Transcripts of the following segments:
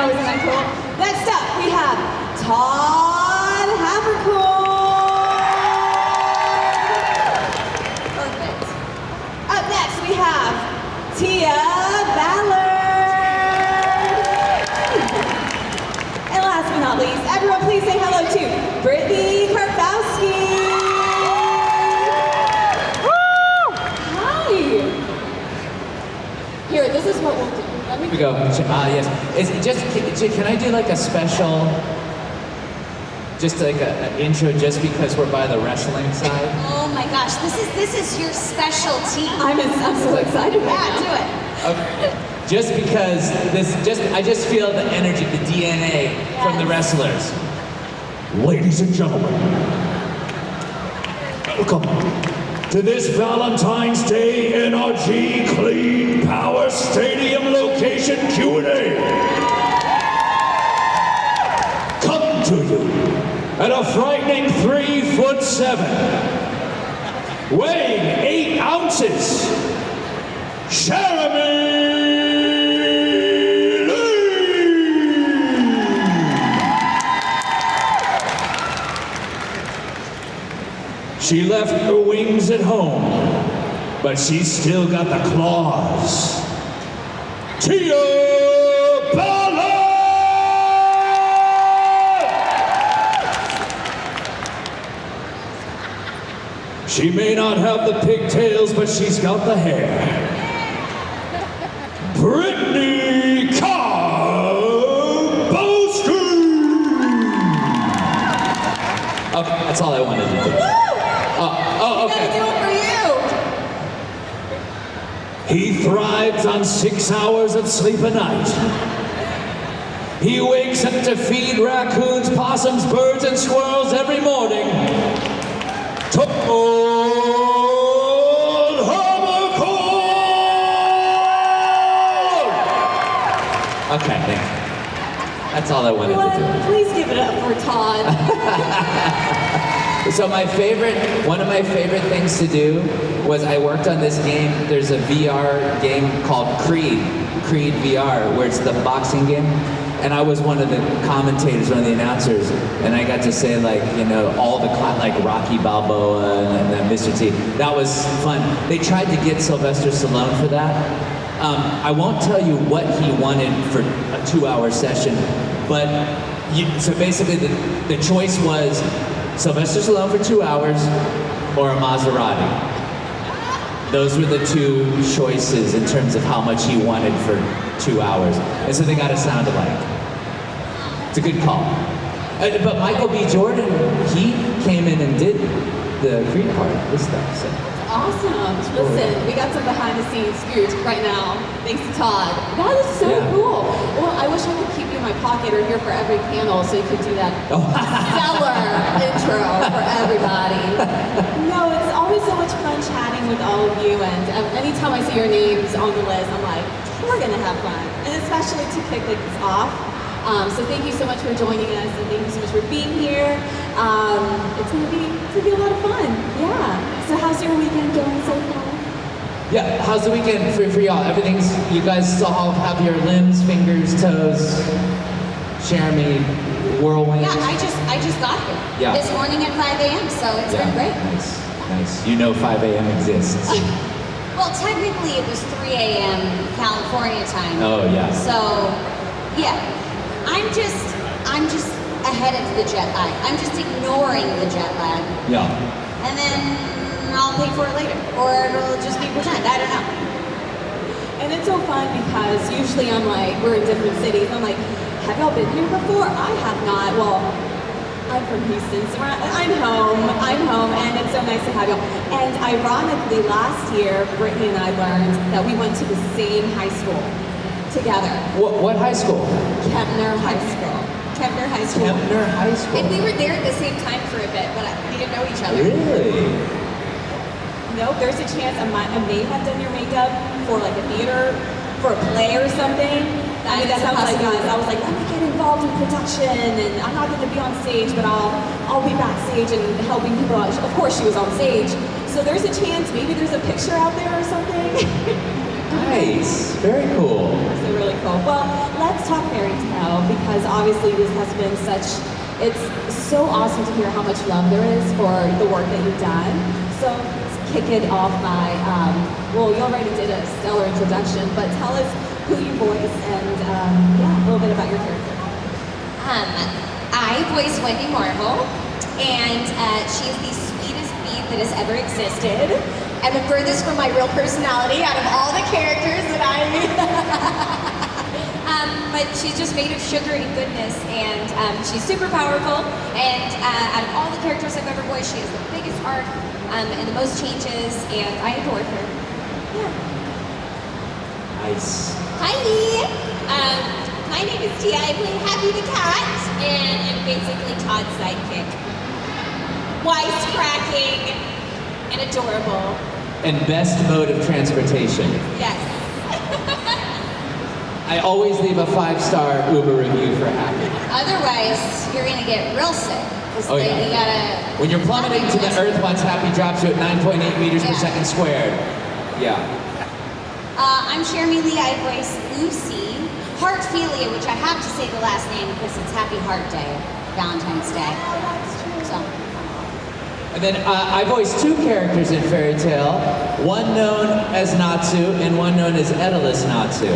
know, isn't that cool? Next up, we have Todd Havercourt. Perfect. Up next, we have Tia Ballard. And last but not least, everyone please say hello to Brittany Karpowski. Here, this is what we'll do. Let me Here we go. Yes. Is it just? Can I do like a special, just like an intro, just because we're by the wrestling side? Oh my gosh, this is your specialty. I'm so excited right Yeah, now. do it. Okay. Just because I just feel the energy, the DNA from the wrestlers. Ladies and gentlemen, welcome to this Valentine's Day NRG Clean Power Stadium location Q&A. Come to you at a frightening 3'7", weighing 8 ounces, Jeremy She left her wings at home, but she's still got the claws. Tia Ballard! She may not have the pigtails, but she's got the hair. Brittany Karpowski! Okay, that's all I wanted to do. Okay. Do it for you. He thrives on 6 hours of sleep a night. He wakes up to feed raccoons, possums, birds, and squirrels every morning. Todd Havercourt! Okay, thanks. That's all I wanted to do. Please give it up for Todd. So one of my favorite things to do was I worked on this game. There's a VR game called Creed VR, where it's the boxing game. And I was one of the commentators, one of the announcers, and I got to say all the like Rocky Balboa and Mr. T. That was fun. They tried to get Sylvester Stallone for that. I won't tell you what he wanted for a 2-hour session, but so basically the choice was Sylvester Stallone for 2 hours or a Maserati. Those were the two choices in terms of how much he wanted for 2 hours. And so they got to sound alike. It's a good call. But Michael B. Jordan, he came in and did the Creed part, this stuff. So. Awesome. Listen, we got some behind the scenes scoops right now. Thanks to Todd. That is so cool. Well, I wish I could keep you in my pocket or here for every panel so you could do that stellar intro for everybody. No, it's always so much fun chatting with all of you, and anytime I see your names on the list, I'm like, we're gonna have fun. And especially to kick this off. So thank you so much for joining us, and thank you so much for being here. It's gonna be a lot of fun. Yeah. So how's your weekend going so far? Yeah, how's the weekend for y'all? You guys still all have your limbs, fingers, toes, Jeremy, whirlwind? Yeah, I just got here this morning at 5 a.m., so it's been great. Nice. You know 5 a.m. exists. Well, technically it was 3 a.m. California time. Oh, yeah. So, yeah, I'm just ahead of the jet lag. I'm just ignoring the jet lag. Yeah. And then I'll pay for it later, or it'll just be pretend. I don't know. And it's so fun because usually we're in different cities. I'm like, have y'all been here before? I have not. Well, I'm from Houston, so I'm home, and it's so nice to have y'all. And ironically, last year, Brittany and I learned that we went to the same high school together. What high school? Kempner High School. Kempner High School. Kempner High School. And we were there at the same time for a bit, but we didn't know each other. Really? Nope, there's a chance I may have done your makeup for like a theater, for a play or something. I mean, that sounds like us. I was like, let me get involved in production, and I'm not going to be on stage, but I'll be backstage and helping people out. Of course, she was on stage, so there's a chance maybe there's a picture out there or something. Nice, very cool. So really cool. Well, let's talk fairy tale. obviously this has been it's so awesome to hear how much love there is for the work that you've done. So let's kick it off by, well, you already did a stellar introduction, but tell us who you voice and yeah, a little bit about your character. I voice Wendy Marvel, and she is the sweetest bee that has ever existed, and the furthest from my real personality out of all the characters that but she's just made of sugar and goodness, and she's super powerful, and out of all the characters I've ever voiced, she has the biggest heart and the most changes, and I adore her. Yeah. Nice. Hi, my name is Tia. I play Happy the Cat, and I'm basically Todd's sidekick. Wisecracking and adorable. And best mode of transportation. Yes. I always leave a 5-star Uber review for Happy. Otherwise, you're gonna get real sick. Oh yeah. You gotta. When you're plummeting to the earth once Happy drops you at 9.8 meters per Yeah. second squared. Yeah. I'm Jeremy Lee. I voice Lucy Heartphilia, which I have to say the last name because it's Happy Heart Day, Valentine's Day. So. And then I voiced 2 characters in Fairy Tale, one known as Natsu and one known as Edelus Natsu.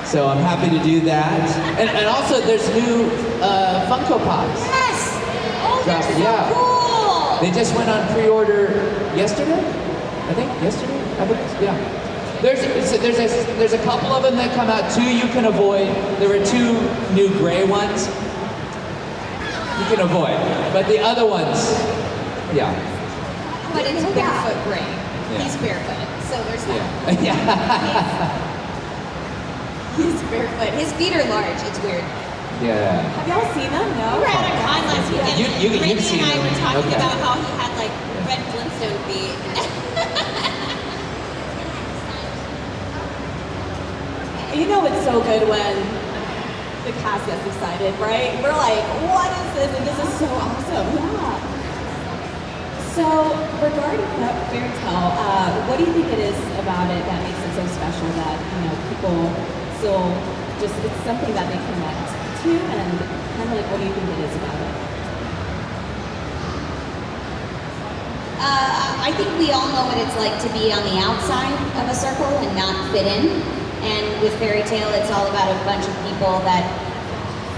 So I'm happy to do that. And also there's new Funko Pops. Yes. Oh, they're Drop- so yeah. cool. They just went on pre-order yesterday? I think yesterday? I think, yeah. There's a couple of them that come out, 2 you can avoid. There were 2 new gray ones you can avoid. But the other ones, yeah. But it's barefoot gray. Yeah. He's barefoot, so there's that. Yeah. Yeah. He's barefoot. His feet are large. It's weird. Yeah. Have y'all seen them? We No? were at a con last weekend. You've Brittany seen and I them. were talking Okay. about how he had like red Flintstone feet. You know it's so good when the cast gets excited, right? We're like, what is this? And this is so awesome. Yeah. So regarding that Fairy Tale, what do you think it is about it that makes it so special that, people still just, it's something that they connect to, and kind of like, what do you think it is about it? I think we all know what it's like to be on the outside of a circle and not fit in. And with Fairy Tale, it's all about a bunch of people that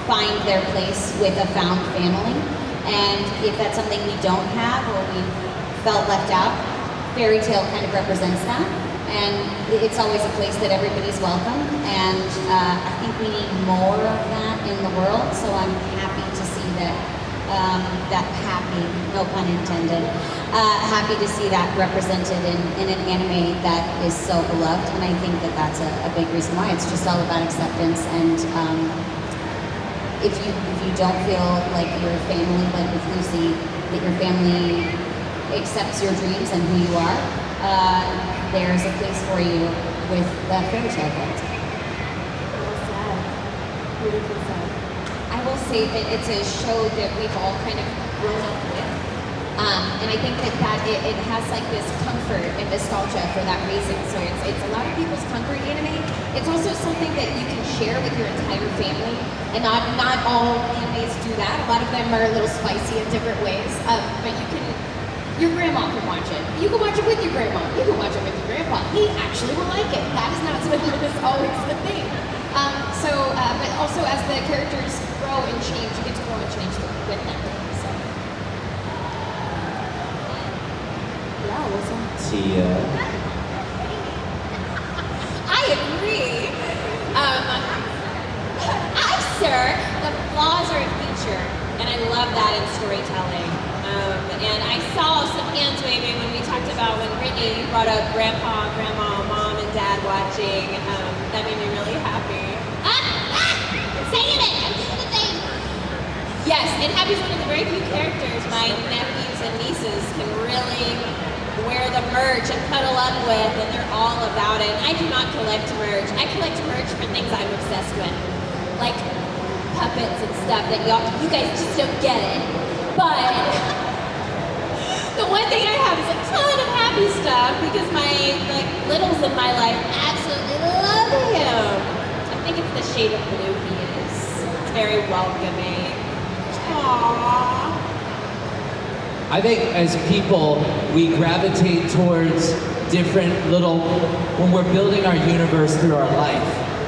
find their place with a found family. And if that's something we don't have or we felt left out, Fairy Tale kind of represents that. And it's always a place that everybody's welcome. And I think we need more of that in the world. So I'm happy to see that happy, no pun intended, happy to see that represented in an anime that is so beloved. And I think that that's a big reason why. It's just all about acceptance. And if you don't feel like your family, like with Lucy, that your family accepts your dreams and who you are, there's a place for you with the Fairy Tale world. Well said. Beautiful said. I will say that it's a show that we've all kind of grown up with. And I think that it has like this comfort and nostalgia for that reason. So it's a lot of people's comfort anime. It's also something that you can share with your entire family. And not all animes do that. A lot of them are a little spicy in different ways. But your grandma can watch it. You can watch it with your grandma. You can watch it with your grandpa. He actually will like it. That is not something that is always the thing. But also as the characters grow and change, you get to grow and change with them. So. Yeah, what's up? Tia. I agree. Sir, the flaws are a feature, and I love that in storytelling. And I saw some hands waving when we talked about when Brittany brought up Grandpa, Grandma, Mom, and Dad watching. That made me really happy. I'm saying it! I'm doing the thing! Yes, and Happy's one of the very few characters my nephews and nieces can really wear the merch and cuddle up with, and they're all about it. I do not collect merch. I collect merch for things I'm obsessed with, like puppets and stuff that you guys just don't get it. But the one thing I have is a ton of Happy stuff because my littles in my life absolutely love him. I think it's the shade of blue he is. very welcoming. Aww. I think as people, we gravitate towards different little, when we're building our universe through our life,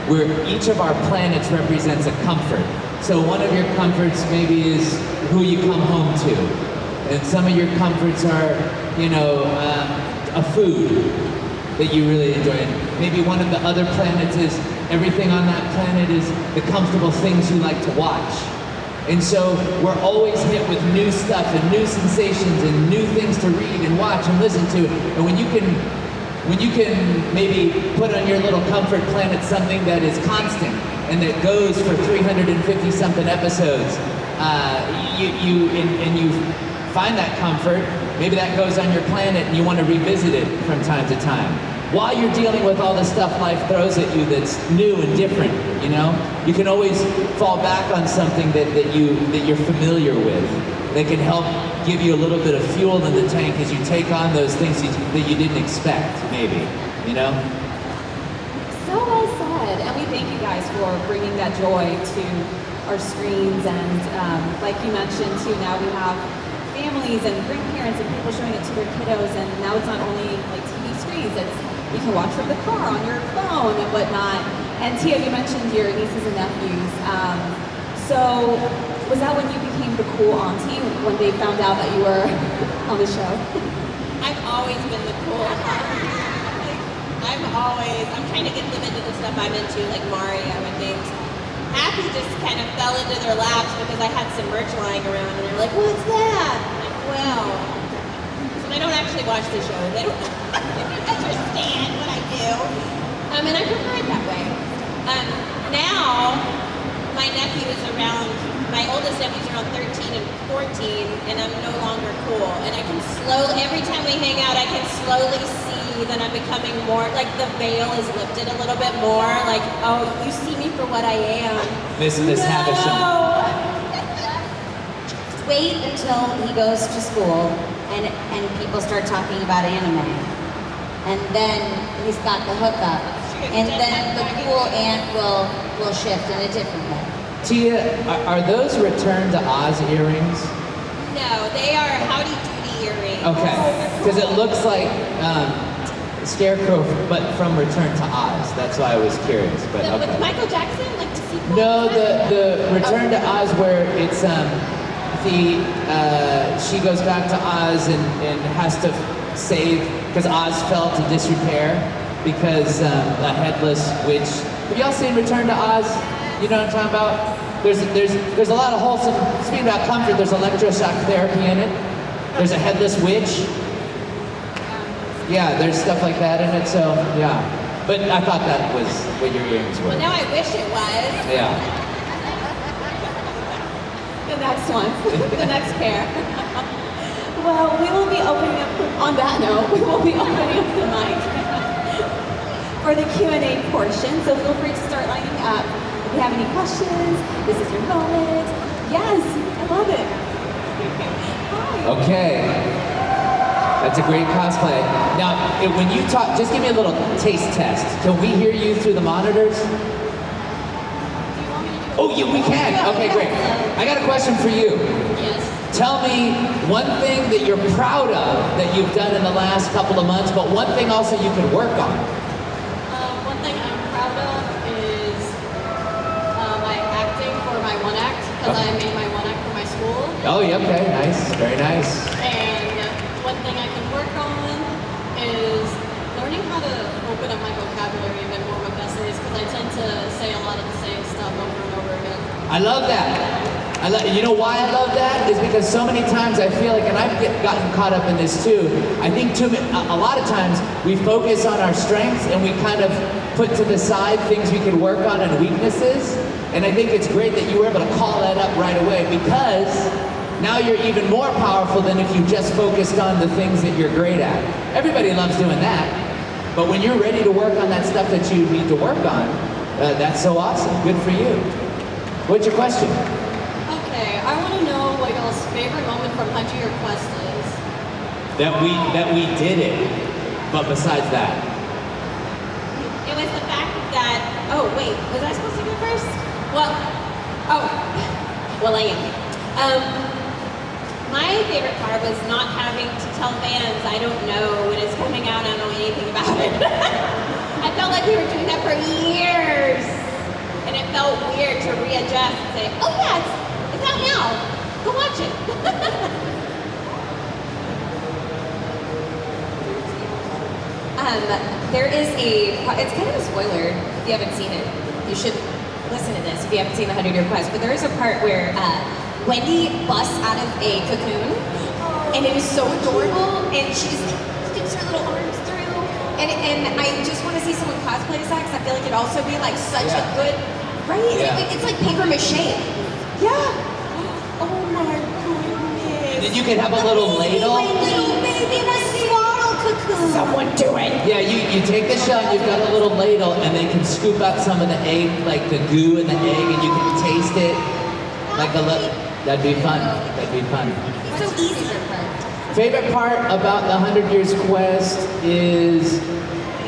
where each of our planets represents a comfort. So one of your comforts maybe is who you come home to. And some of your comforts are, you know, a food that you really enjoy. And maybe one of the other planets is everything on that planet is the comfortable things you like to watch. And so we're always hit with new stuff and new sensations and new things to read and watch and listen to. And when you can maybe put on your little comfort planet something that is constant and that goes for 350 something episodes, you find that comfort, maybe that goes on your planet and you want to revisit it from time to time. While you're dealing with all the stuff life throws at you that's new and different, you know, you can always fall back on something that you're familiar with, that can help give you a little bit of fuel in the tank as you take on those things that you didn't expect, maybe, you know? So well said. And we thank you guys for bringing that joy to our screens. And like you mentioned too, now we have families and grandparents and people showing it to their kiddos. And now it's not only like TV screens, you can watch from the car on your phone and whatnot. And Tia, you mentioned your nieces and nephews. So was that when you became the cool auntie, when they found out that you were on the show? I've always been the cool auntie. I'm trying to get them into the stuff I'm into, like Mario and things. Happy just kind of fell into their laps because I had some merch lying around and they're like, what's that? I'm like, well, so they don't actually watch the show. They don't understand what I do. And I prefer it that way. Now, my nephew is around, my oldest nephew's around 13 and 14, and I'm no longer cool. And I can slowly, every time we hang out, I can slowly see that I'm becoming more, like the veil is lifted a little bit more, like, oh, you see me for what I am. Miss Havisham. Wait until he goes to school and people start talking about anime. And then he's got the hookup. And then the cool aunt will shift in a different way. Tia, are those Return to Oz earrings? No, they are Howdy Doody earrings. Okay, because it looks like Scarecrow, but from Return to Oz. That's why I was curious. But okay. With Michael Jackson, like the sequel? No, the Return to Oz where it's she goes back to Oz and has to save, because Oz fell to disrepair because a headless witch. Have y'all seen Return to Oz? You know what I'm talking about? There's a lot of wholesome, speaking about comfort, there's electroshock therapy in it. There's a headless witch. Yeah, there's stuff like that in it, so yeah. But I thought that was what your earrings were. Well, now I wish it was. Yeah. The next one, the next pair. Well, we will be opening up, on that note, we will be opening up the mic for the Q&A portion, so feel free to start lining up. If you have any questions, this is your moment. Yes, I love it. Hi. Okay. That's a great cosplay. Now, when you talk, just give me a little taste test. Can we hear you through the monitors? Oh, yeah, we can. Okay, great. I got a question for you. Yes. Tell me one thing that you're proud of that you've done in the last couple of months, but one thing also you can work on. One thing I'm proud of is my acting for my one act, because I made my one act for my school. Oh, yeah, okay, nice, very nice. And one thing I can work on is learning how to open up my vocabulary a bit more with essays, because I tend to say a lot of the same stuff over and over again. I love that. You know why I love that? Is because so many times I feel like, and I've gotten caught up in this too, I think a lot of times we focus on our strengths and we kind of put to the side things we could work on and weaknesses. And I think it's great that you were able to call that up right away, because now you're even more powerful than if you just focused on the things that you're great at. Everybody loves doing that. But when you're ready to work on that stuff that you need to work on, that's so awesome. Good for you. What's your question? Okay, I want to know what y'all's favorite moment from Hunter Your Quest is. That we did it. But besides that. It was the fact that, oh wait, was I supposed to go first? Well, Oh, well, I am. My favorite part was not having to tell fans I don't know when it's coming out, I don't know anything about it. I felt like we were doing that for years. And it felt weird to readjust and say, oh yeah, it's out now. Go watch it. There is it's kind of a spoiler if you haven't seen it. You should listen to this if you haven't seen the 100-Year Quest. But there is a part where Wendy busts out of a cocoon, and it is so adorable, and she just sticks her little arms through, and I just want to see someone cosplay as that, because I feel like it'd also be like such a good, right? Yeah. It's like paper mache. Yeah. Oh my goodness. Then you could have a little ladle. Little baby in a swaddle cocoon. Someone do it. Yeah, you take the shell, you've got a little ladle, and they can scoop out some of the egg, like the goo in the egg, and you can taste it. Like a little, that'd be fun. That'd be fun. It's so easy. Favorite part about the 100 Years Quest is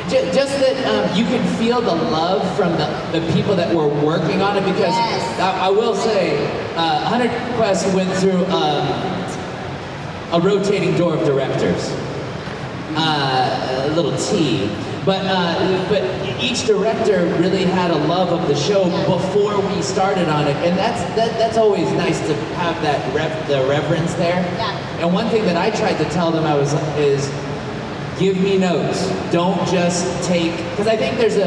just that you can feel the love from the people that were working on it, because Yes. I will say 100 Quest went through a rotating door of directors. A little T. But each director really had a love of the show before we started on it, and that's always nice to have that the reverence there. Yeah. And one thing that I tried to tell them is give me notes. Don't just take, because I think there's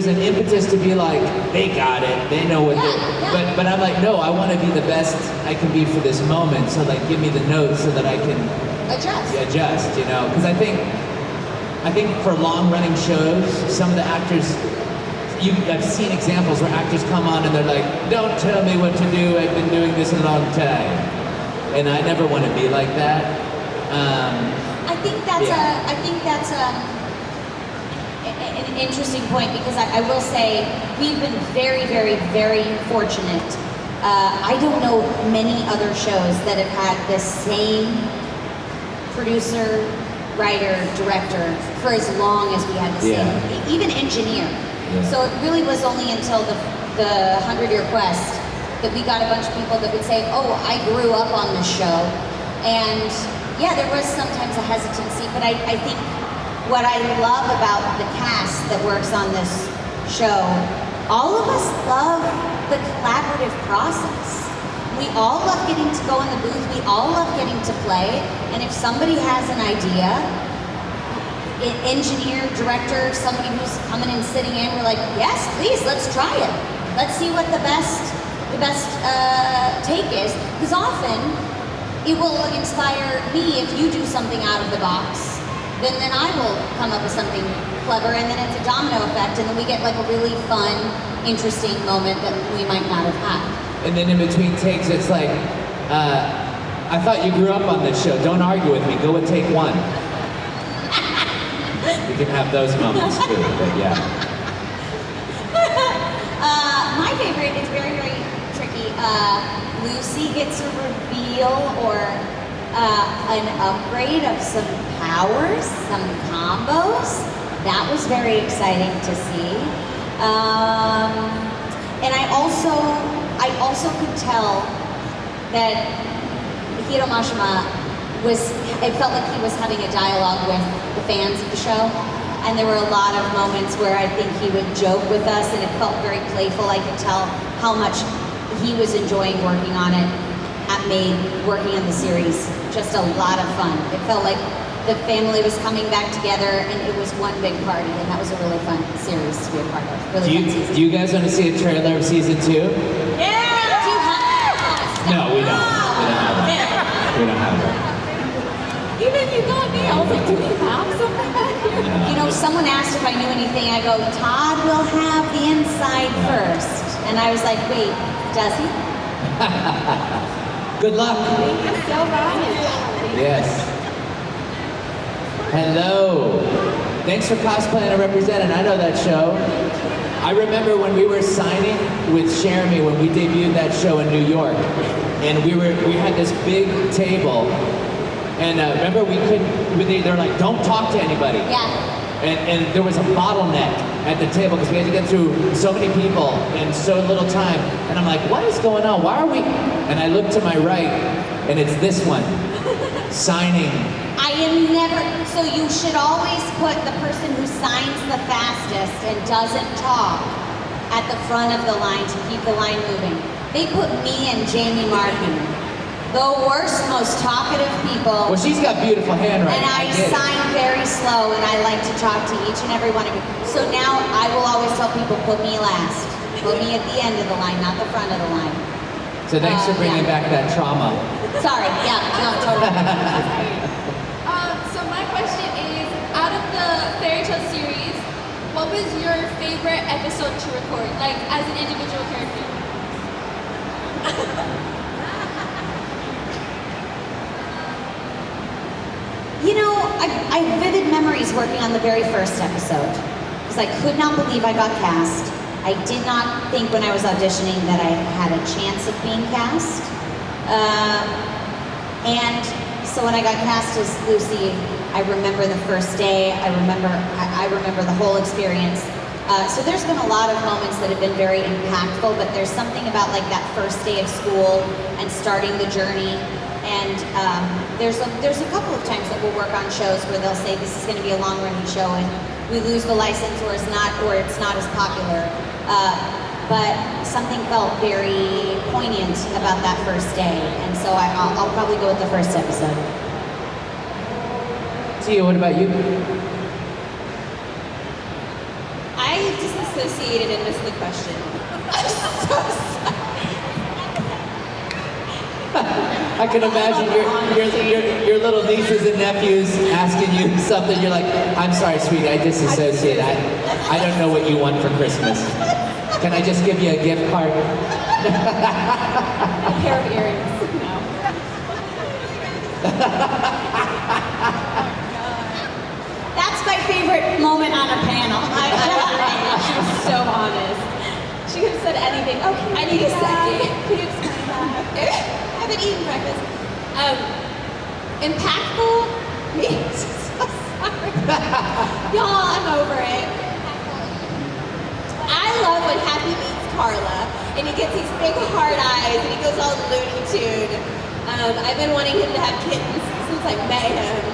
an impetus to be like, they got it, they know what Yeah. but I'm like, no, I want to be the best I can be for this moment. So like, give me the notes so that I can adjust, you know, because I think for long-running shows, some of the actors, I've seen examples where actors come on and they're like, don't tell me what to do, I've been doing this a long time. And I never want to be like that. I think that's an interesting point, because I will say we've been very, very, very fortunate. I don't know many other shows that have had the same producer, writer, director for as long as we had the same, even engineer. Yeah. So it really was only until the 100-Year Quest that we got a bunch of people that would say, oh, I grew up on this show. And yeah, there was sometimes a hesitancy, but I think what I love about the cast that works on this show, all of us love the collaborative process. We all love getting to go in the booth, we all love getting to play, and if somebody has an idea, an engineer, director, somebody who's coming and sitting in, we're like, yes, please, let's try it. Let's see what the best take is, because often it will inspire me if you do something out of the box. Then I will come up with something clever, and then it's a domino effect, and then we get like a really fun, interesting moment that we might not have had. And then in between takes, it's like, I thought you grew up on this show. Don't argue with me. Go with take one. You can have those moments too, but yeah. My favorite is very, very tricky. Lucy gets a reveal or an upgrade of some powers, some combos. That was very exciting to see. And I also could tell that Hiro Mashima it felt like he was having a dialogue with the fans of the show. And there were a lot of moments where I think he would joke with us, and it felt very playful. I could tell how much he was enjoying working on it. That made working on the series just a lot of fun. It felt like the family was coming back together, and it was one big party, and that was a really fun series to be a part of. Really fun season. Do you guys want to see a trailer of season 2? Yeah! Do you have No, we don't. We don't have it. Even you got me. I was like, do we have something back here? You know, someone asked if I knew anything. I go, Todd will have the inside first. And I was like, wait, does he? Good luck. Thank you so much. Yes. Hello. Thanks for cosplaying and representing. I know that show. I remember when we were signing with Jeremy when we debuted that show in New York, and we had this big table, and remember they were like, don't talk to anybody. Yeah. And there was a bottleneck at the table because we had to get through so many people in so little time. And I'm like, what is going on? Why are we? And I look to my right, and it's this one, signing. I am never, so you should always put the person who signs the fastest and doesn't talk at the front of the line to keep the line moving. They put me and Jamie Martin, the worst, most talkative people. Well, she's got beautiful handwriting. And I get it. sign very slow, and I like to talk to each and every one of you. So now I will always tell people, put me last. Put me at the end of the line, not the front of the line. So thanks for bringing back that trauma. Sorry, yeah, no, totally. So my question is, out of the fairy tale series, what was your favorite episode to record, like as an individual character? You know, I have vivid memories working on the very first episode because I could not believe I got cast. I did not think when I was auditioning that I had a chance of being cast. And so when I got cast as Lucy, I remember the first day. I remember the whole experience. So there's been a lot of moments that have been very impactful, but there's something about like that first day of school and starting the journey. And there's a couple of times that we'll work on shows where they'll say this is going to be a long-running show, and we lose the license, or it's not as popular. But something felt very poignant about that first day, and so I'll probably go with the first episode. Tia, what about you? I disassociated and missed the question. I'm so sorry. I can imagine your little nieces and nephews asking you something. You're like, I'm sorry, sweetie, I disassociate. I don't know what you want for Christmas. Can I just give you a gift card? A pair of earrings. No. That's my favorite moment on a panel. I agree. She was so honest. She could have said anything. Oh, can I you need do a that? second. Can you explain that? I haven't eaten breakfast. Impactful means. So sorry. Y'all, I'm over it. I love when Happy meets Carla and he gets these big hard eyes and he goes all Looney Tune. I've been wanting him to have kittens since I met him.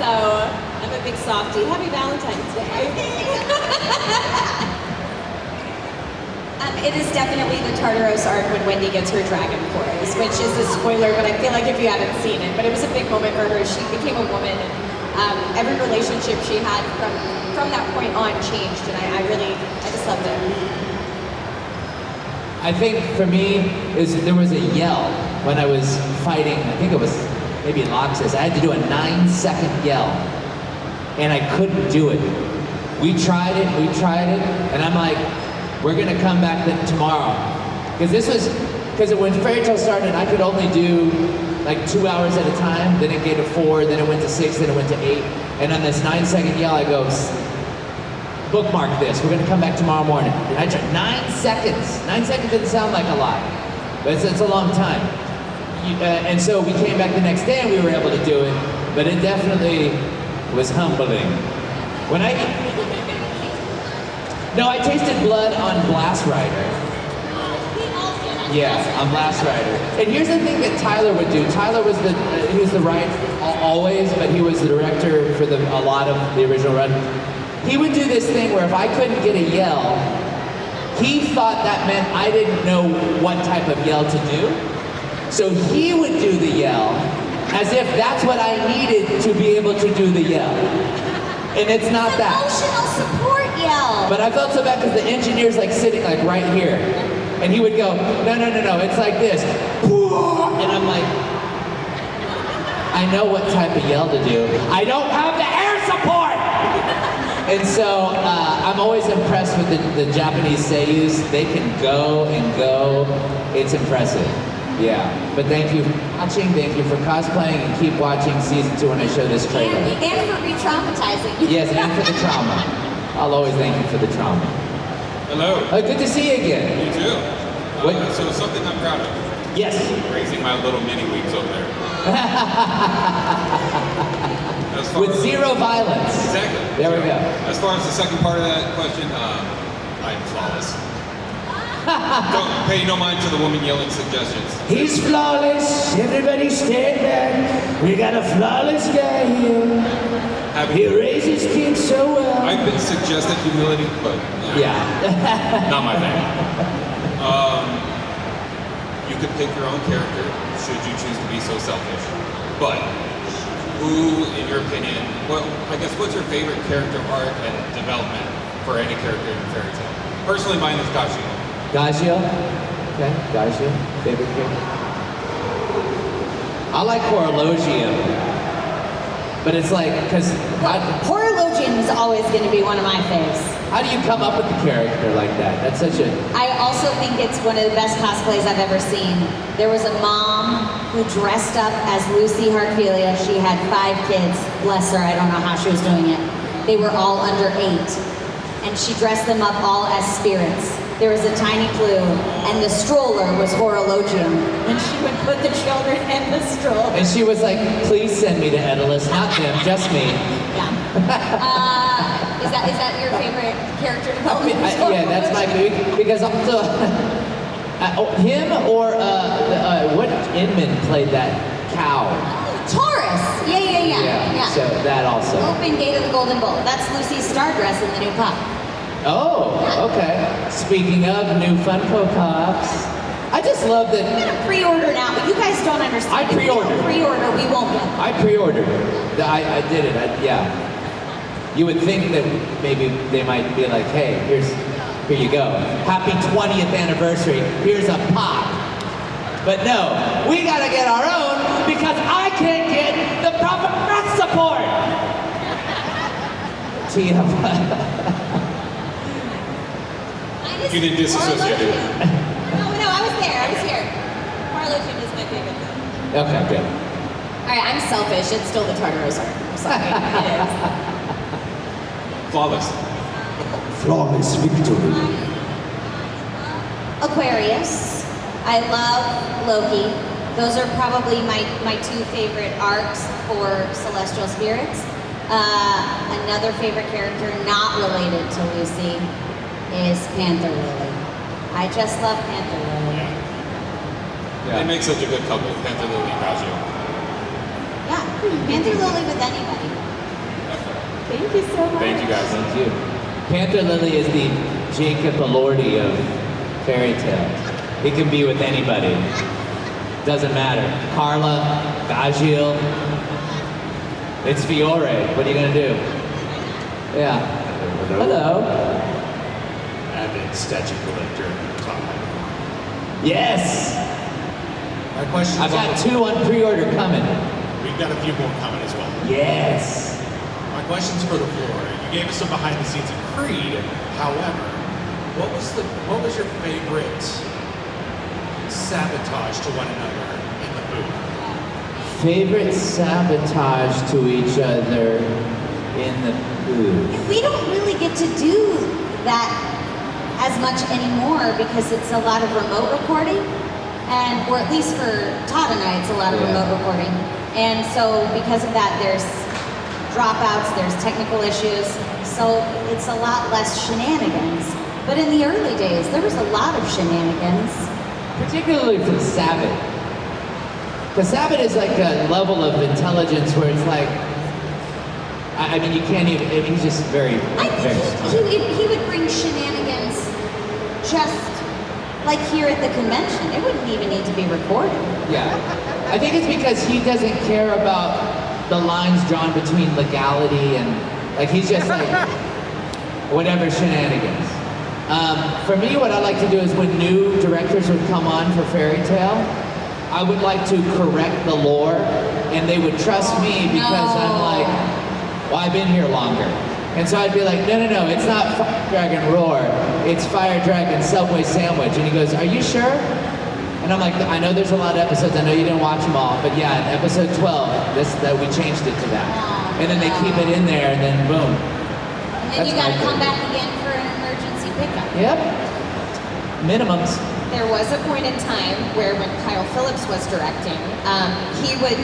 So I'm a big softie. Happy Valentine's Day. It is definitely the Tartaros arc when Wendy gets her dragon poise, which is a spoiler, but I feel like if you haven't seen it, but it was a big moment for her. She became a woman, and every relationship she had from that point on changed, and I just loved it. I think for me, there was a yell when I was fighting, I think it was maybe Loxus. I had to do a 9-second yell, and I couldn't do it. We tried it, and I'm like, we're gonna come back tomorrow. Because when Fairy Tale started, I could only do like 2 hours at a time, then it gave to 4, then it went to 6, then it went to 8. And on this 9-second yell, I go, bookmark this, we're gonna come back tomorrow morning. And I tried 9 seconds. 9 seconds doesn't sound like a lot, but it's a long time. And so we came back the next day and we were able to do it, but it definitely was humbling. I tasted blood on Blast Rider. Yeah, on Blast Rider. And here's the thing that Tyler would do. Tyler was he was the writer always, but he was the director for a lot of the original run. He would do this thing where if I couldn't get a yell, he thought that meant I didn't know what type of yell to do. So he would do the yell as if that's what I needed to be able to do the yell. And it's not that. Emotional support yell. But I felt so bad because the engineer's like sitting like right here. And he would go, no, it's like this. And I'm like, I know what type of yell to do. I don't have the air support! And so I'm always impressed with the Japanese seiyus. They can go and go. It's impressive. Yeah. But thank you for watching. Thank you for cosplaying. And keep watching season 2 when I show this trailer. And for re-traumatizing. Yes, and for the trauma. I'll always thank you for the trauma. Hello. Good to see you again. You too. What? So something I'm proud of. Yes. Raising my little mini weeks over there. as far with as zero violence. Exactly. There we go. As far as the second part of that question, I'm flawless. Don't pay no mind to the woman yelling suggestions. He's flawless. Everybody stand back. We got a flawless guy here. He raises kids so well. I've been suggested humility, but Yeah. not my thing. You could pick your own character should you choose to be so selfish. But who, in your opinion, well, I guess what's your favorite character arc and development for any character in Fairy Tail? Personally, mine is Gashio. Gagio? Okay, Gagio. Favorite character? I like Horologium. But it's like, because Horologium is always going to be one of my faves. how do you come up with a character like that? That's such a... I also think it's one of the best cosplays I've ever seen. There was a mom who dressed up as Lucy Hartfilia. She had 5 kids. Bless her, I don't know how she was doing it. They were all under 8. And she dressed them up all as spirits. There was a tiny clue, and the stroller was Horologium. And she would put the children in the stroller. And she was like, please send me to Edalus, not them, just me. Yeah. Is that your favorite character development? Yeah, that's my favorite, because also, him or, what Inman played that cow? Taurus. Yeah. So that also. Open Gate of the Golden Bull. That's Lucy's star dress in the new pop. Oh, okay. Speaking of new Funko Pops, I just love I'm that gonna pre-order now, but you guys don't understand. I If we don't pre-ordered. Pre-order, we won't get. I pre-ordered. I did it. Yeah. You would think that maybe they might be like, hey, here you go. Happy 20th anniversary. Here's a pop. But no, we gotta get our own because I can't get the proper press support. You didn't disassociate it. No, I was there. I was here. Horologium is my favorite though. Okay, good. All right, I'm selfish. It's still the Tartaros arc. I'm sorry. It is. Flawless. Flawless victory. Aquarius. I love Loki. Those are probably my 2 favorite arcs for Celestial Spirits. Another favorite character not related to Lucy is Panther Lily. I just love Panther Lily. They make such a good couple, Panther Lily and Gashio. Yeah, Panther Lily with anybody. Thank you so much. Thank you guys. Thank you. Panther Lily is the Jacob Elordi of Fairy Tail. He can be with anybody. Doesn't matter. Carla, Gagil. It's Fiore. What are you gonna do? Yeah. Hello. Avid statue collector. Yes. My question I've got 2 on pre-order coming. We've got a few more coming as well. Yes. My question's for the floor. You gave us some behind the scenes of Creed. However, what was your favorite sabotage to one another in the booth? Favorite sabotage to each other in the booth. We don't really get to do that as much anymore because it's a lot of remote recording, or at least for Todd and I, it's a lot of Yeah. remote recording. And so because of that, there's dropouts, there's technical issues, so it's a lot less shenanigans. But in the early days, there was a lot of shenanigans. Particularly from Sabbath. Because Sabbath is like a level of intelligence where it's like, I mean, you can't even, he's just very, I very think he would bring shenanigans just like here at the convention. It wouldn't even need to be recorded. Yeah. I think it's because he doesn't care about the lines drawn between legality and, like, he's just like, whatever shenanigans. For me, what I like to do is when new directors would come on for Fairy Tail, I would like to correct the lore, and they would trust me because I'm like, well, I've been here longer. And so I'd be like, no, it's not Fire Dragon Roar, it's Fire Dragon Subway Sandwich. And he goes, are you sure? And I'm like, I know there's a lot of episodes, I know you didn't watch them all, but yeah, in episode 12, that we changed it to that. And then they keep it in there, and then boom. And then you That's gotta my come favorite. back again for an emergency pickup. Yep. Minimums. There was a point in time where when Kyle Phillips was directing, he would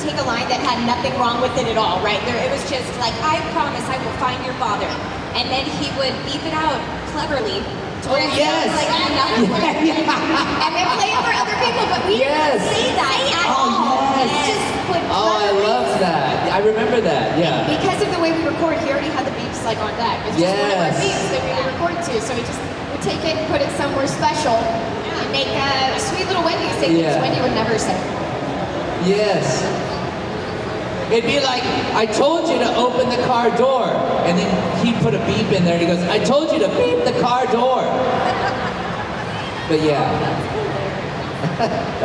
take a line that had nothing wrong with it at all, right? There, it was just like, I promise I will find your father. And then he would beep it out cleverly. To where it sounds like another word. And then play it for other people, but we didn't say that at all. yes. It just would Oh, I cleverly- love that. I remember that. Yeah. Because of the way we record, he already had the beeps like on deck. It's just one of our Yes. beeps that we would record to. So we just would take it and put it somewhere special and make a sweet little Wendy say things Yeah. Wendy would never say. Yes. It'd be like, I told you to open the car door. And then he'd put a beep in there and he goes, I told you to beep the car door. But yeah.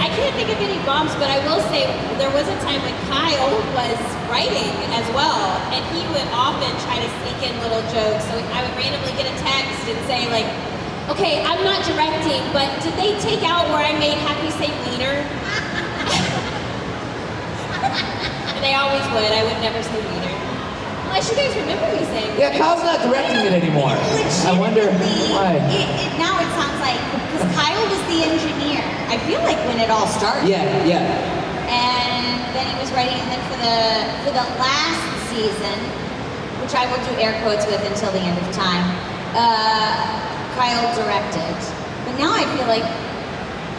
I can't think of any bombs, but I will say there was a time when Kyle was writing as well, and he would often try to sneak in little jokes. So I would randomly get a text and say like, okay, I'm not directing, but did they take out where I made Happy say wiener? And they always would. I would never say wiener. Unless you guys remember me saying Yeah, wiener. Kyle's not directing it anymore. I wonder why. Now it sounds like, because Kyle was the engineer. I feel like when it all started. Yeah, yeah. And then he was writing, and then for the last season, which I will do air quotes with until the end of time, Kyle directed. But now I feel like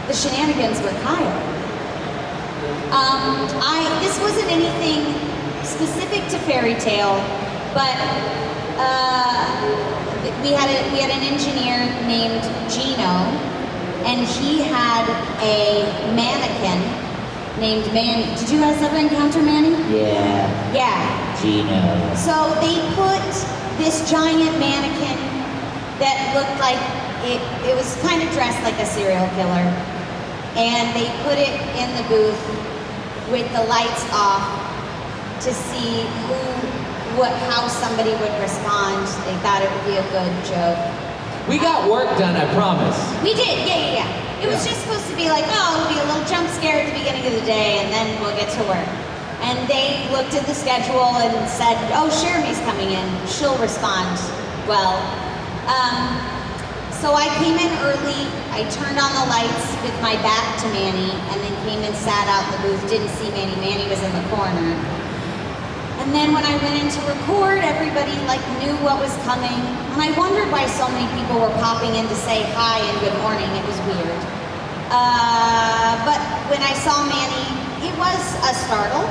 the shenanigans were Kyle. This wasn't anything specific to Fairy Tale, but we had an engineer named Gino, and he had a mannequin named Manny. Did you guys ever encounter Manny? Yeah, Yeah. Gino. So they put this giant mannequin that looked like it was kind of dressed like a serial killer, and they put it in the booth with the lights off to see how somebody would respond. They thought it would be a good joke. We got work done, I promise. We did, yeah. It was just supposed to be like, oh, it'll be a little jump scare at the beginning of the day, and then we'll get to work. And they looked at the schedule and said, oh, Jeremy's coming in. She'll respond well. So I came in early, I turned on the lights with my back to Manny, and then came and sat out in the booth, didn't see Manny. Manny was in the corner. And then when I went in to record, everybody knew what was coming. And I wondered why so many people were popping in to say hi and good morning. It was weird. But when I saw Manny, it was a startle.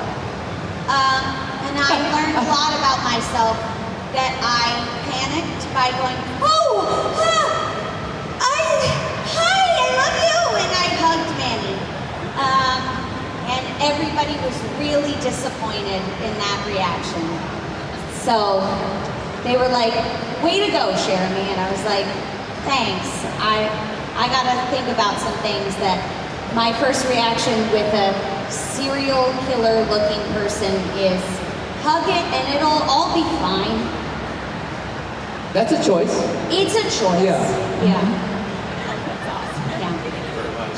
And I learned a lot about myself, that I panicked by going, hi, I love you. And I hugged Manny. And everybody was really disappointed in that reaction. So they were like, way to go, Jeremy. And I was like, thanks. I gotta think about some things. That my first reaction with a serial killer looking person is hug it and it'll all be fine. That's a choice. It's a choice. Yeah. Yeah. Thank you very much.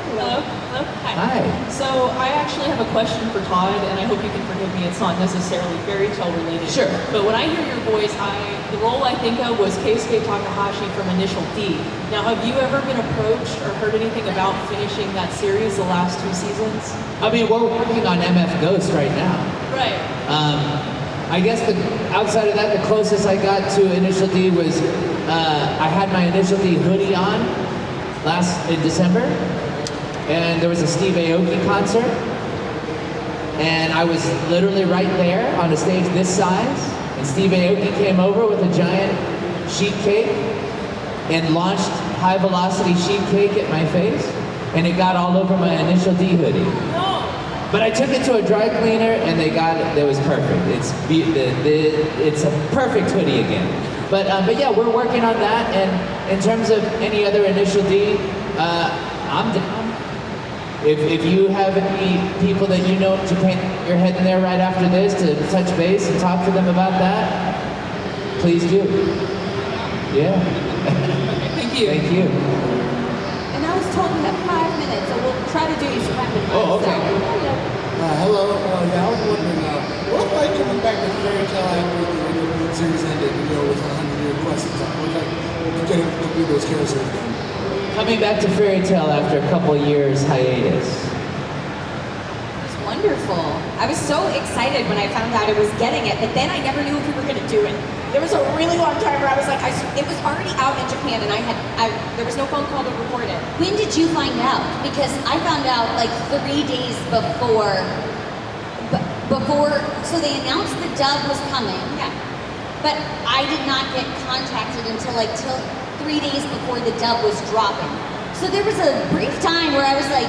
Hello. Hello. Hi. So I actually have a question for Todd, and I hope you can forgive me. It's not necessarily fairy tale related. Sure. But when I hear your voice, the role I think of was Keisuke Takahashi from Initial D. Now, have you ever been approached or heard anything about finishing that series, the last 2 seasons? I mean, we're working on MF Ghost right now. Right. I guess outside of that, the closest I got to Initial D was I had my Initial D hoodie on in December, and there was a Steve Aoki concert, and I was literally right there on a stage this size, and Steve Aoki came over with a giant sheet cake and launched high velocity sheet cake at my face, and it got all over my Initial D hoodie. No. But I took it to a dry cleaner and they got it. It was perfect. It's a perfect hoodie again. But yeah, we're working on that. And in terms of any other Initial D, I'm down. If you have any people that you know in Japan, you're heading there right after this to touch base and talk to them about that, please do. Yeah. Thank you. Thank you. And I was told we have 5 minutes, so we'll try to do these rapid fire. Oh, okay. Hello. Yeah, I was wondering, what was like coming back to Fairy Tale after the series ended, with 100-year questions? What was like getting to do those characters again? Coming back to Fairy Tale after a couple years hiatus. wonderful. I was so excited when I found out I was getting it, but then I never knew if we were going to do it. There was a really long time where I was like, it was already out in Japan, and there was no phone call to record it. When did you find out? Because I found out like 3 days before. So they announced the dub was coming. Yeah. But I did not get contacted until 3 days before the dub was dropping. So there was a brief time where I was like,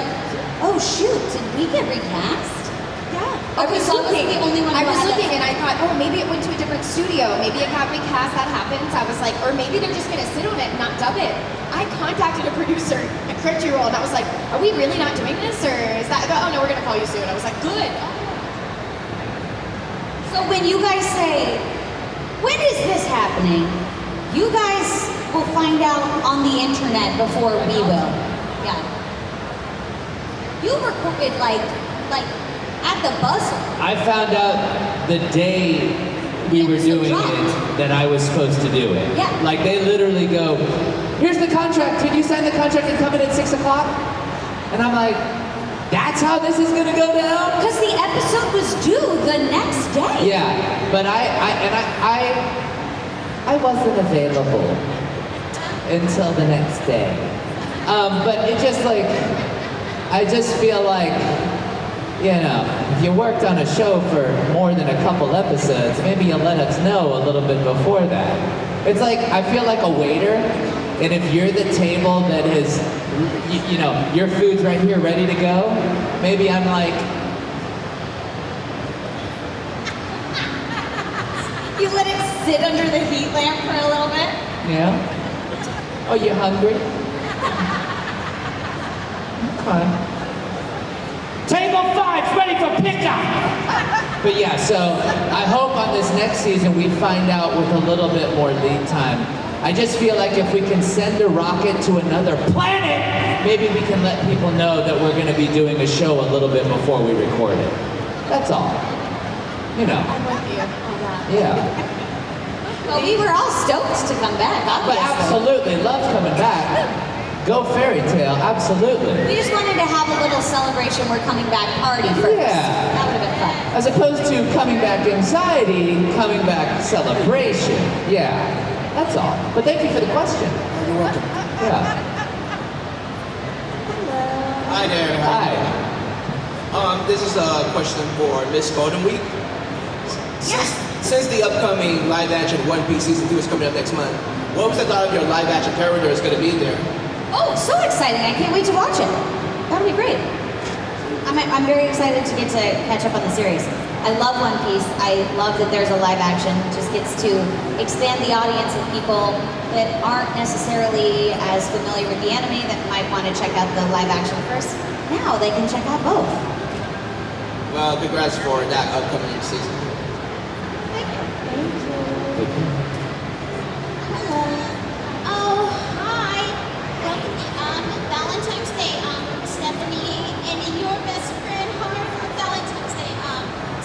oh shoot, did we get recast? Yeah. Okay, so I wasn't the only one who I was had that. looking and I thought, oh, maybe it went to a different studio. Maybe it got recast. That happens. I was like, or maybe they're just gonna sit on it and not dub it. I contacted a producer at Crunchyroll and I was like, are we really not doing this, or is that? Oh no, we're gonna call you soon. I was like, good. So when you guys say, when is this happening? You guys will find out on the internet before we will. Yeah. You recorded like at the buzzer. I found out the day we were doing it that I was supposed to do it. Yeah. Like they literally go, here's the contract. Can you sign the contract and come in at 6 o'clock? And I'm like, that's how this is gonna go down? Because the episode was due the next day. Yeah, but I wasn't available until the next day. But it just like, I just feel like, you know, if you worked on a show for more than a couple episodes, maybe you'll let us know a little bit before that. It's like, I feel like a waiter, and if you're the table that is, you know, your food's right here ready to go, maybe I'm like, You let it sit under the heat lamp for a little bit. yeah? Oh, you hungry? Okay. Table 5's ready for pickup. But yeah, so I hope on this next season we find out with a little bit more lead time. I just feel like if we can send a rocket to another planet, maybe we can let people know that we're going to be doing a show a little bit before we record it. That's all. You know. I'm with you on that. Yeah. Well, we were all stoked to come back, But obviously. absolutely, love coming back. Go Fairy Tale, absolutely. We just wanted to have a little celebration. We're coming back party first. Yeah. That would have been fun. As opposed to coming back anxiety, coming back celebration. Yeah, that's all. But thank you for the question. You're welcome. Yeah. Hi there. Hi. This is a question for Miss Golden Week. Since the upcoming live action One Piece season 2 is coming up next month, what was the thought of your live action character is going to be there? Oh, so exciting. I can't wait to watch it. That'll be great. I'm very excited to get to catch up on the series. I love One Piece. I love that there's a live action. It just gets to expand the audience of people that aren't necessarily as familiar with the anime that might want to check out the live action first. Now they can check out both. Well, congrats for that upcoming season. Oh, hi. Valentine's Day, Stephanie, and your best friend, Hunter, for Valentine's Day,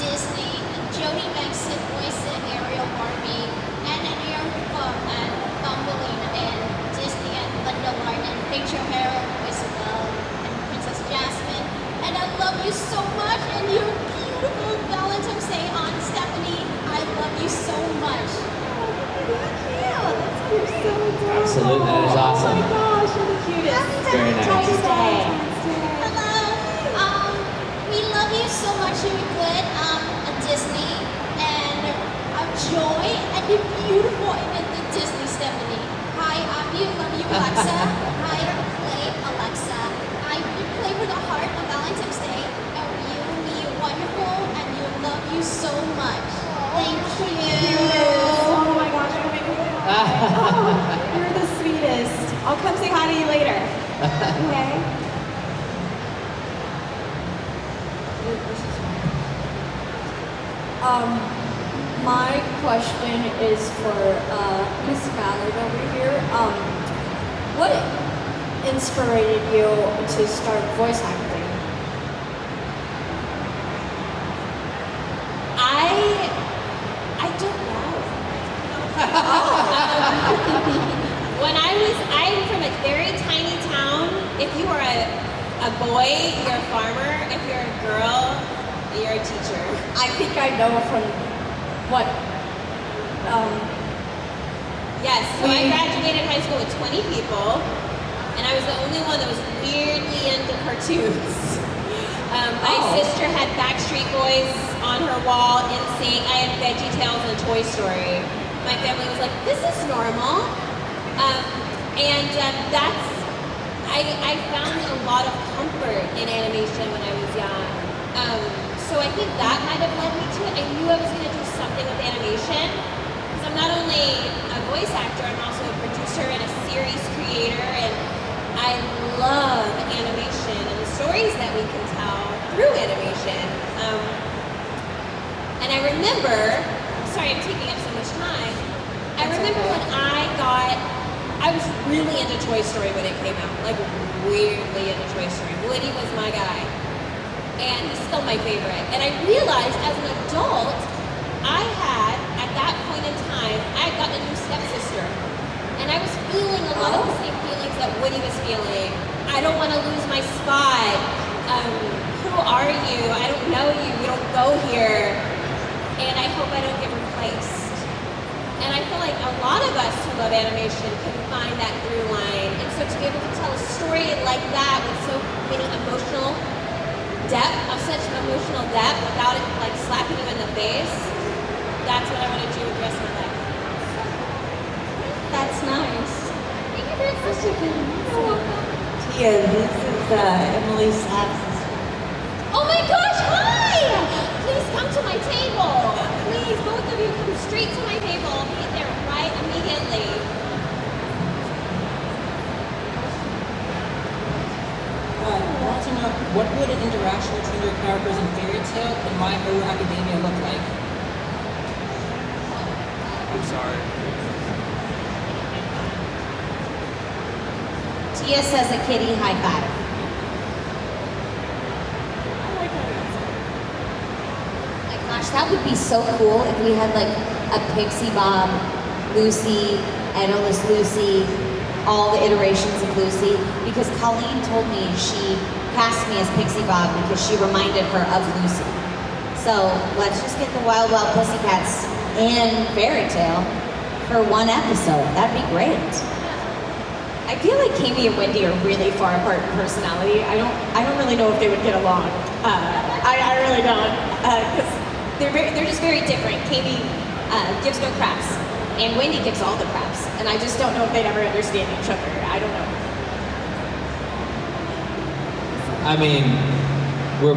Disney, Jody Benson, voice Ariel Barbie, and Aaron and Bumbling, and Disney, and Linda Martin, Picture Hero, voice of Belle, and Princess Jasmine. And I love you so much, and your beautiful Valentine's Day, Stephanie. I love you so much. Absolutely, that is awesome. Oh my gosh, you're the cutest. Very nice. Hello. We love you so much. You're good. Disney and Joy and you're beautiful and the Disney Stephanie. Hi, you love you, Alexa. Hi, play Alexa. You play with the heart on Valentine's Day. And you're wonderful and you love you so much. Thank you. Oh my gosh, you're making me oh, you're the sweetest. I'll come say hi to you later. Okay. My question is for Miss Ballard over here. What inspired you to start voice acting? I don't know. I'm from a very tiny town. If you are a boy, you're a farmer. If you're a girl, You're a teacher. I think I know from what. Yes, so I graduated high school with 20 people, and I was the only one that was weirdly into cartoons. My sister had Backstreet Boys on her wall, NSYNC. I had VeggieTales and Toy Story. My family was like, this is normal. I found a lot of comfort in animation when I was young. So I think that might have led me to it. I knew I was going to do something with animation, because I'm not only a voice actor, I'm also a producer and a series creator, and I love animation and the stories that we can tell through animation. And I remember, sorry I'm taking up so much time, I remember when I was really into Toy Story when it came out, like weirdly into Toy Story. Woody was my guy, and he's still my favorite. And I realized as an adult, at that point in time, I had gotten a new stepsister. And I was feeling a lot of the same feelings that Woody was feeling. I don't want to lose my spot. Who are you? I don't know you. We don't go here. And I hope I don't get replaced. And I feel like a lot of us who love animation can find that through line. And so to be able to tell a story like that with so many emotional depth, of such emotional depth, without it like slapping you in the face, that's what I want to do with the rest of my life. That's nice. Thank you for such a good answer. Tia, this is Emily Saps. Oh my gosh, hi! Please come to my table. Please, both of you come straight to my table. I'll be there right immediately. I want to know, what would an interaction between your characters in Fairy Tail and My Hero Academia look like? I'm sorry. Tia says a kitty high five. Oh my gosh, that would be so cool if we had like a Pixie Bob, Lucy, Endless Lucy, all the iterations of Lucy, because Colleen told me she cast me as Pixie Bob because she reminded her of Lucy. So let's just get the Wild Wild Pussycats and Fairy Tail for one episode. That'd be great. I feel like Kami and Wendy are really far apart in personality. I don't really know if they would get along. I really don't, because they're just very different. Kami gives no craps, and Wendy gives all the craps, and I just don't know if they'd ever understand each other. I don't know. I mean, we're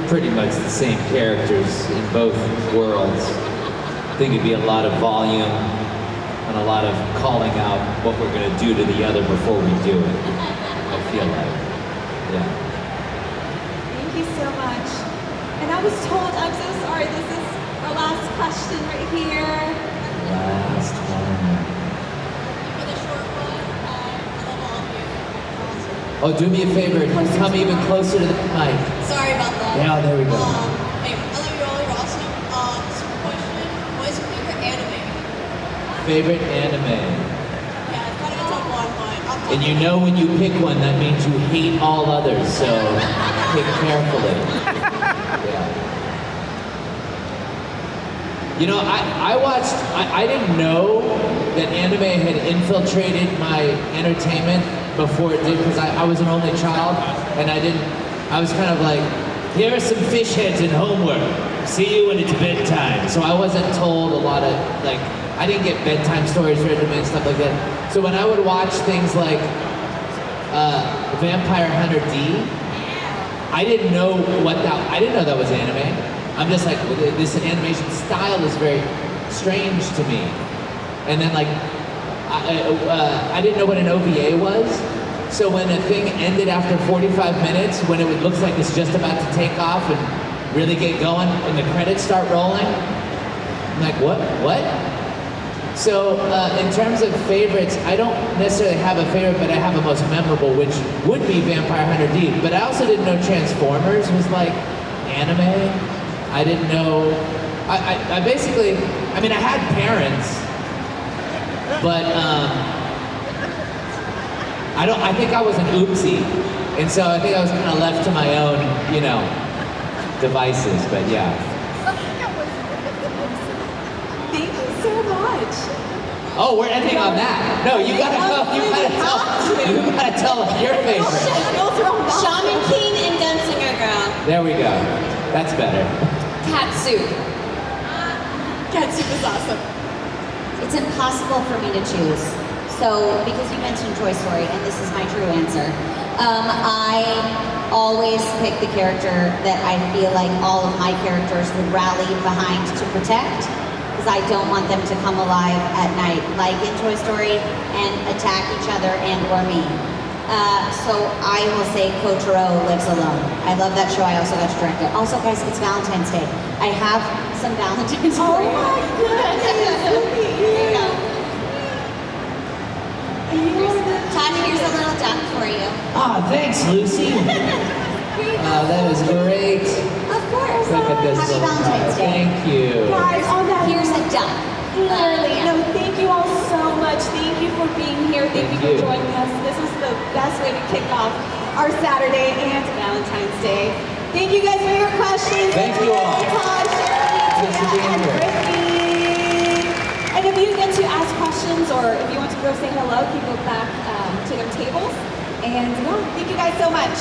pretty much the same characters in both worlds. I think it'd be a lot of volume and a lot of calling out what we're going to do to the other before we do it. I feel like, yeah. Thank you so much. And I was told, I'm so sorry, this is our last question right here. Last one. For the short one, I love all of you. Oh, do me a favor. Come even closer to the mic. Sorry about that. Yeah, there we go. Hey, I love you all, you're awesome. Super question, what is your favorite anime? Favorite anime. Yeah, it's kind of a tough one, but I'll And you know when you pick one, that means you hate all others, so pick carefully. Yeah. You know, I didn't know that anime had infiltrated my entertainment before it did, because I was an only child, and I was kind of like, here are some fish heads and homework. See you when it's bedtime. So I wasn't told a lot of, like, I didn't get bedtime stories read to me and stuff like that. So when I would watch things like Vampire Hunter D, I didn't know that was anime. I'm just like, well, this animation style is very strange to me. And then like, I didn't know what an OVA was. So when a thing ended after 45 minutes, when it looks like it's just about to take off and really get going, and the credits start rolling, I'm like, what? So in terms of favorites, I don't necessarily have a favorite, but I have a most memorable, which would be Vampire Hunter D. But I also didn't know Transformers was like anime. I didn't know, I basically, I mean, I had parents, but I think I was an oopsie. And so I think I was kind of left to my own, you know. devices, but yeah. Thank you so much. Oh, we're ending on that. No, you gotta tell your favorite. Shaman King and Gunsinger Girl. There we go. That's better. Catsup. Catsup is awesome. It's impossible for me to choose. So, because you mentioned Toy Story, and this is my true answer, I always pick the character that I feel like all of my characters would rally behind to protect, because I don't want them to come alive at night, like in Toy Story, and attack each other and or me. So I will say Kotaro Lives Alone. I love that show. I also got to direct it. Also, guys, it's Valentine's Day. I have some Valentine's for you. Oh my goodness. Here you go. Todd, here's a little duck for you. Ah, thanks, Lucy. That is great. Of course. Look at this Happy little Valentine's duck. Day. Thank you. Guys, on that Here's a duck. Literally, Yeah. no, thank you all so much. Thank you for being here. Thank you for joining us. This was the best way to kick off our Saturday and Valentine's Day. Thank you guys for your questions. Thank you all. Todd, Shirley, Thanks for Tina, being and here. Brittany. And if you get to ask questions or if you want to go say hello, you can go back to their tables. And yeah, thank you guys so much.